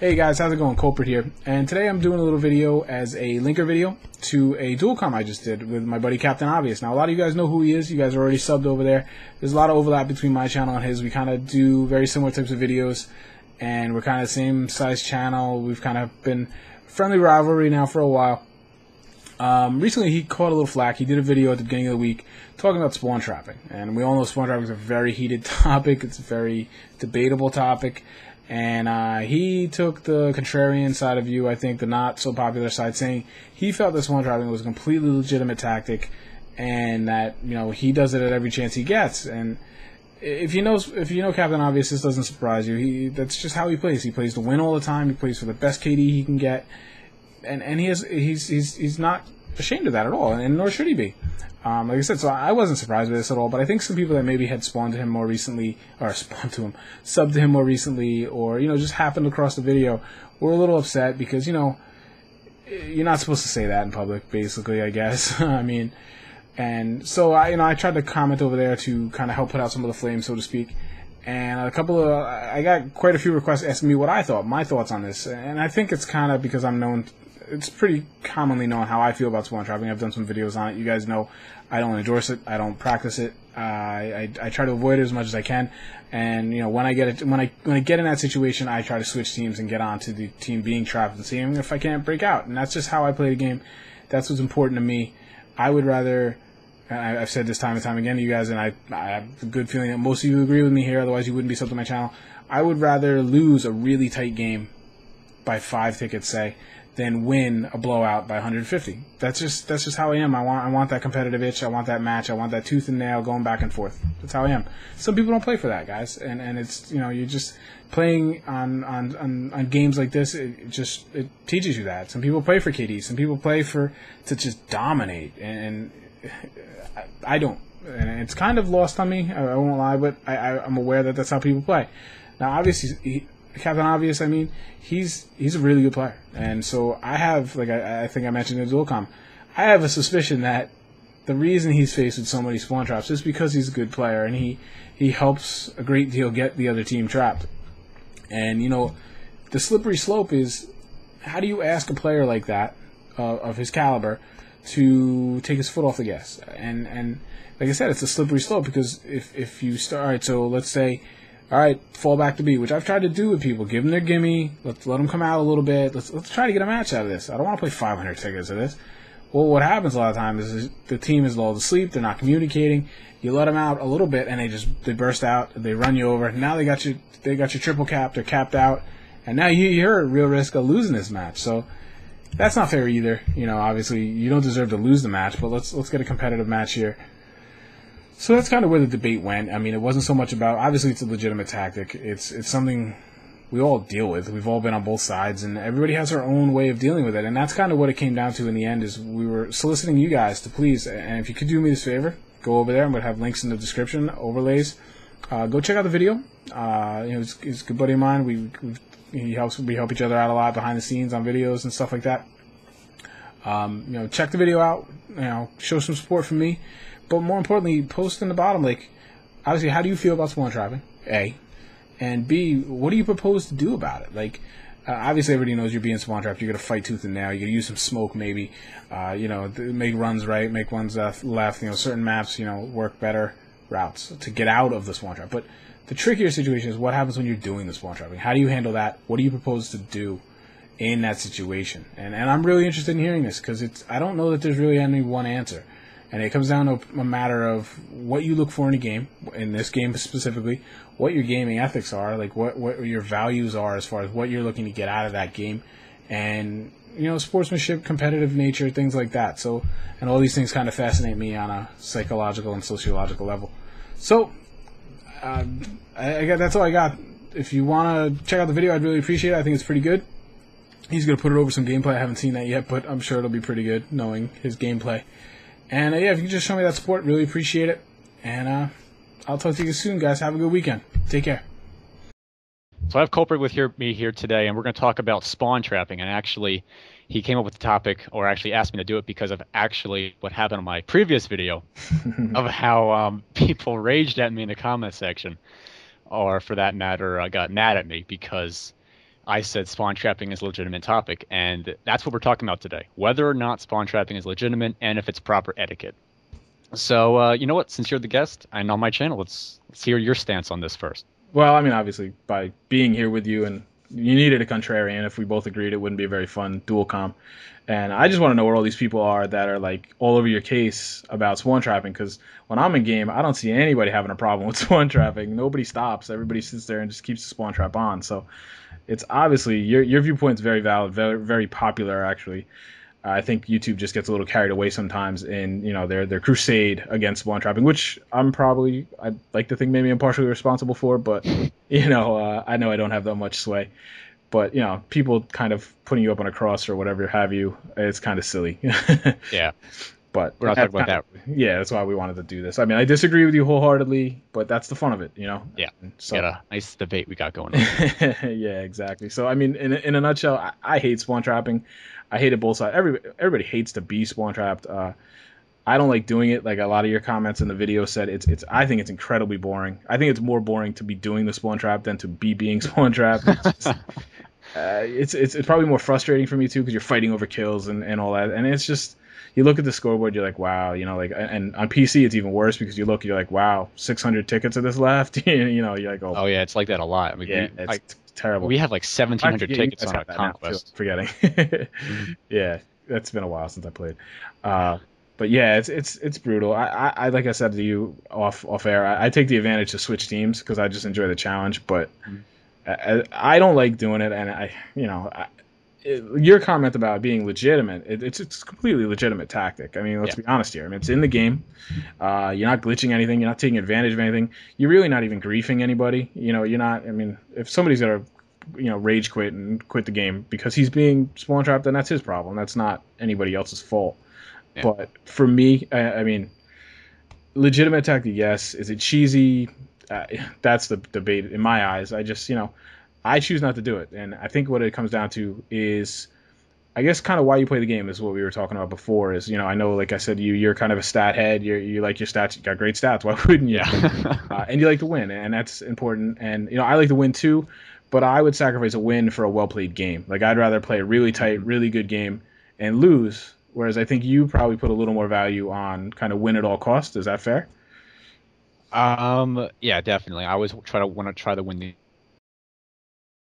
Hey guys, how's it going? Kulprit here, and today I'm doing a little video as a linker video to a dual comm I just did with my buddy Captain Obviouxz. Now a lot of you guys know who he is, you guys are already subbed over there. There's a lot of overlap between my channel and his. We kind of do very similar types of videos, and we're kind of the same size channel. We've kind of been friendly rivalry now for a while. Recently he caught a little flack. He did a video at the beginning of the week talking about spawn trapping, and we all know spawn trapping is a very heated topic. It's a very debatable topic. And he took the contrarian side of view, I think the not so popular side, saying he felt this spawn trapping was a completely legitimate tactic, and that he does it at every chance he gets. And if you know Captain Obviouxz, this doesn't surprise you. That's just how he plays. He plays to win all the time. He plays for the best KD he can get, and he's not ashamed of that at all, and nor should he be. Like I said, so I wasn't surprised by this at all, but I think some people that maybe had subbed to him more recently, or subbed to him more recently, or just happened across the video, were a little upset because you're not supposed to say that in public, basically, I guess. I mean, and so I tried to comment over there to kind of help put out some of the flames, so to speak. And I got quite a few requests asking me what I thought, my thoughts on this, and I think it's kind of because I'm known. It's pretty commonly known how I feel about spawn trapping. I've done some videos on it. You guys know I don't endorse it. I don't practice it. I try to avoid it as much as I can. And when I get in that situation, I try to switch teams and get on to the team being trapped and seeing if I can't break out. And that's just how I play the game. That's what's important to me. I would rather. I've said this time and time again to you guys, and I have a good feeling that most of you agree with me here. Otherwise, you wouldn't be subbed to my channel. I would rather lose a really tight game by 5 tickets, say, than win a blowout by 150. That's just how I am. I want that competitive itch. I want that match. I want that tooth and nail going back and forth. That's how I am. Some people don't play for that, guys, and it's you're just playing on games like this. It teaches you that. Some people play for KD. Some people play to just dominate, and I don't. And it's kind of lost on me. I won't lie, but I'm aware that that's how people play. Now, obviously, Captain Obviouxz, I mean, he's a really good player, and so I have, like I think I mentioned in Dualcomm, I have a suspicion that the reason he's faced with so many spawn traps is because he's a good player, and he helps a great deal get the other team trapped. And the slippery slope is, how do you ask a player like that, of his caliber, to take his foot off the gas? And like I said, it's a slippery slope, because if you start, all right, so let's say, all right, fall back to B, which I've tried to do with people. Give them their gimme. Let them come out a little bit. Let's try to get a match out of this. I don't want to play 500 tickets of this. Well, what happens a lot of times is the team is lulled to sleep. They're not communicating. You let them out a little bit, and they burst out. They run you over. Now they got you triple capped. They're capped out, and now you're at real risk of losing this match. So that's not fair either. Obviously you don't deserve to lose the match, but let's get a competitive match here. So that's kind of where the debate went. I mean, it wasn't so much about, obviously it's a legitimate tactic. It's something we all deal with. We've all been on both sides, and everybody has their own way of dealing with it. And that's kind of what it came down to in the end, is we were soliciting you guys to please, and if you could do me this favor, go over there. I'm going to have links in the description, overlays. Go check out the video. He's a good buddy of mine. We help each other out a lot behind the scenes on videos and stuff like that. Check the video out. Show some support from me. But more importantly, post in the bottom, like, obviously, how do you feel about spawn trapping? A. And B, what do you propose to do about it? Like, obviously, everybody knows you're being spawn trapped. You're going to fight tooth and nail. You're going to use some smoke, maybe. Make runs right, make ones left. Certain maps, work better routes to get out of the spawn trap. But the trickier situation is what happens when you're doing the spawn trapping. How do you handle that? What do you propose to do in that situation? And I'm really interested in hearing this, because I don't know that there's really any one answer. And it comes down to a matter of what you look for in a game, in this game specifically, what your gaming ethics are, like what your values are as far as what you're looking to get out of that game, and sportsmanship, competitive nature, things like that. So, and all these things kind of fascinate me on a psychological and sociological level. So, that's all I got. If you want to check out the video, I'd really appreciate it. I think it's pretty good. He's going to put it over some gameplay. I haven't seen that yet, but I'm sure it'll be pretty good, knowing his gameplay. And yeah, if you can just show me that support, really appreciate it. And I'll talk to you soon, guys. Have a good weekend. Take care. So I have Kulprit with me here today, and we're going to talk about spawn trapping. And actually, he came up with the topic, or actually asked me to do it, because of actually what happened in my previous video of how people raged at me in the comment section, or for that matter, got mad at me because I said spawn trapping is a legitimate topic, and that's what we're talking about today. Whether or not spawn trapping is legitimate and if it's proper etiquette. So, you know what? Since you're the guest and on my channel, let's hear your stance on this first. Well, I mean, obviously, by being here with you, and you needed a contrarian. If we both agreed, it wouldn't be a very fun dual comm. And I just want to know where all these people are that are like all over your case about spawn trapping. Because when I'm in game, I don't see anybody having a problem with spawn trapping. Nobody stops. Everybody sits there and just keeps the spawn trap on. So it's obviously your viewpoint's very valid, very very popular actually. I think YouTube just gets a little carried away sometimes in their crusade against spawn trapping, which I'd like to think maybe I'm partially responsible for, but I know I don't have that much sway. But people kind of putting you up on a cross or whatever have you, it's kind of silly. Yeah, But we're not talking about that. Yeah, that's why we wanted to do this. I mean, I disagree with you wholeheartedly, but that's the fun of it, Yeah, so got a nice debate we got going on. yeah, exactly. So I mean, in a nutshell, I hate spawn trapping. I hate it both sides. Everybody hates to be spawn trapped. I don't like doing it. Like a lot of your comments in the video said, it's. I think it's incredibly boring. I think it's more boring to be doing the spawn trap than to be being spawn trapped. It's probably more frustrating for me too because you're fighting over kills and all that, and it's just. You look at the scoreboard, you're like, wow, and on PC it's even worse because you're like, wow, 600 tickets of this left. You're like, oh yeah, it's like that a lot. I mean, yeah, it's terrible. We have like 1,700 tickets on a conquest. Forgetting. Yeah, that's been a while since I played. But yeah, it's brutal. I like I said to you off air, I take the advantage to switch teams because I just enjoy the challenge. But I don't like doing it, and your comment about being legitimate, it's a completely legitimate tactic. I mean, let's be honest here. I mean, it's in the game. You're not glitching anything. You're not taking advantage of anything. You're really not even griefing anybody. You're not. I mean, if somebody's gonna, rage quit and quit the game because he's being spawn trapped, then that's his problem. That's not anybody else's fault. Yeah. But for me, I mean, legitimate tactic, yes. Is it cheesy? That's the debate in my eyes. I just, I choose not to do it. And I think what it comes down to is, I guess, kind of why you play the game is what we were talking about before. Is I know, like I said, you're kind of a stat head. You like your stats. You got great stats. Why wouldn't you? Yeah. And you like to win, and that's important. And I like to win too, but I would sacrifice a win for a well played game. Like I'd rather play a really tight, really good game and lose. Whereas I think you probably put a little more value on kind of win at all costs. Is that fair? Yeah, definitely. I always want to try to win the